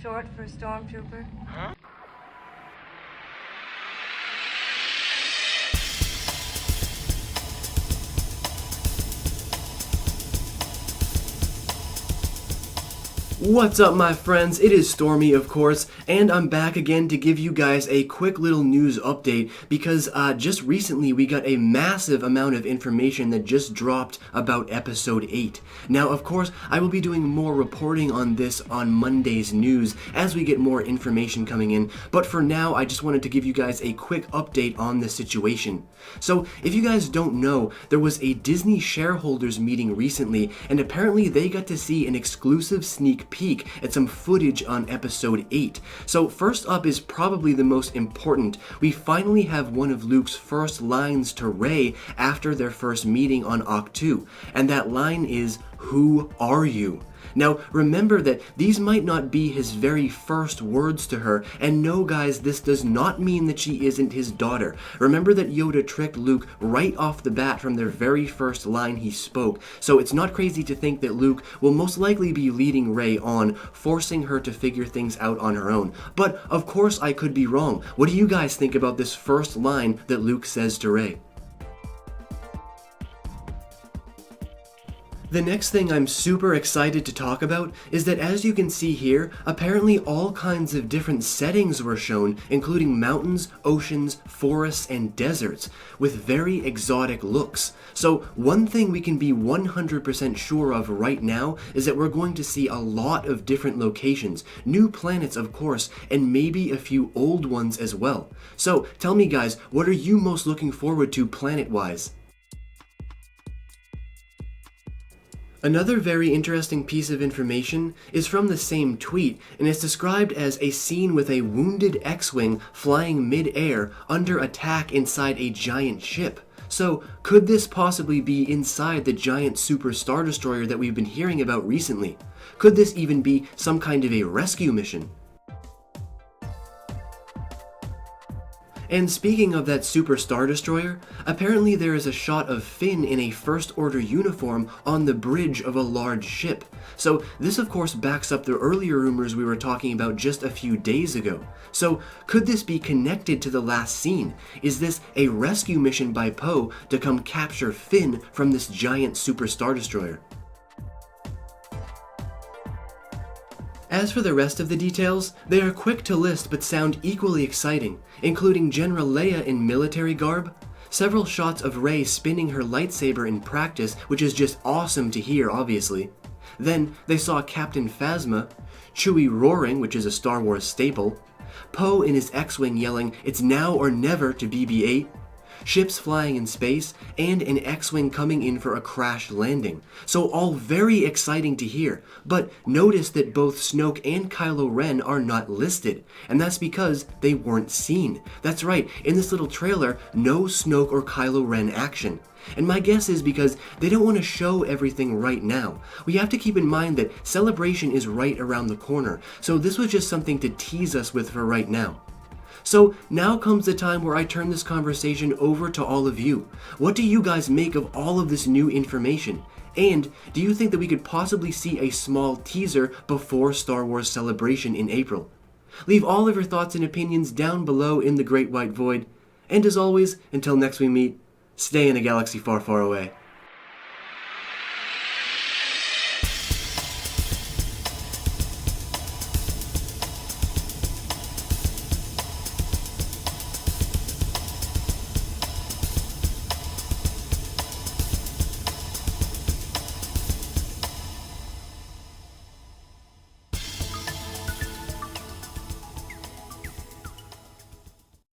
short for a stormtrooper? What's up, my friends? It is Stormy, of course, and I'm back again to give you guys a quick little news update because just recently we got a massive amount of information that just dropped about episode 8. Now, of course, I will be doing more reporting on this on Monday's news as we get more information coming in, but for now, I just wanted to give you guys a quick update on the situation. So, if you guys don't know, there was a Disney shareholders meeting recently, and apparently they got to see an exclusive sneak peek at some footage on episode 8. So first up is probably the most important. We finally have one of Luke's first lines to Rey after their first meeting on Octu, and that line is, "Who are you?" Now, remember that these might not be his very first words to her, and no guys, this does not mean that she isn't his daughter. Remember that Yoda tricked Luke right off the bat from their very first line he spoke, so it's not crazy to think that Luke will most likely be leading Rey on, forcing her to figure things out on her own. But, of course, I could be wrong. What do you guys think about this first line that Luke says to Rey? The next thing I'm super excited to talk about is that, as you can see here, apparently all kinds of different settings were shown, including mountains, oceans, forests, and deserts, with very exotic looks. So one thing we can be 100% sure of right now is that we're going to see a lot of different locations, new planets of course, and maybe a few old ones as well. So tell me guys, what are you most looking forward to planet-wise? Another very interesting piece of information is from the same tweet, and it's described as a scene with a wounded X-Wing flying mid-air under attack inside a giant ship. So, could this possibly be inside the giant Super Star Destroyer that we've been hearing about recently? Could this even be some kind of a rescue mission? And speaking of that Super Star Destroyer, apparently there is a shot of Finn in a First Order uniform on the bridge of a large ship. So this of course backs up the earlier rumors we were talking about just a few days ago. So could this be connected to the last scene? Is this a rescue mission by Poe to come capture Finn from this giant Super Star Destroyer? As for the rest of the details, they are quick to list but sound equally exciting, including General Leia in military garb, several shots of Rey spinning her lightsaber in practice, which is just awesome to hear obviously. Then they saw Captain Phasma, Chewie roaring, which is a Star Wars staple, Poe in his X-Wing yelling, "It's now or never" to BB-8, ships flying in space, and an X-Wing coming in for a crash landing. So all very exciting to hear, but notice that both Snoke and Kylo Ren are not listed, and that's because they weren't seen. That's right, in this little trailer, no Snoke or Kylo Ren action. And my guess is because they don't want to show everything right now. We have to keep in mind that Celebration is right around the corner, so this was just something to tease us with for right now. So now comes the time where I turn this conversation over to all of you. What do you guys make of all of this new information? And do you think that we could possibly see a small teaser before Star Wars Celebration in April? Leave all of your thoughts and opinions down below in the Great White Void. And as always, until next we meet, stay in a galaxy far, far away.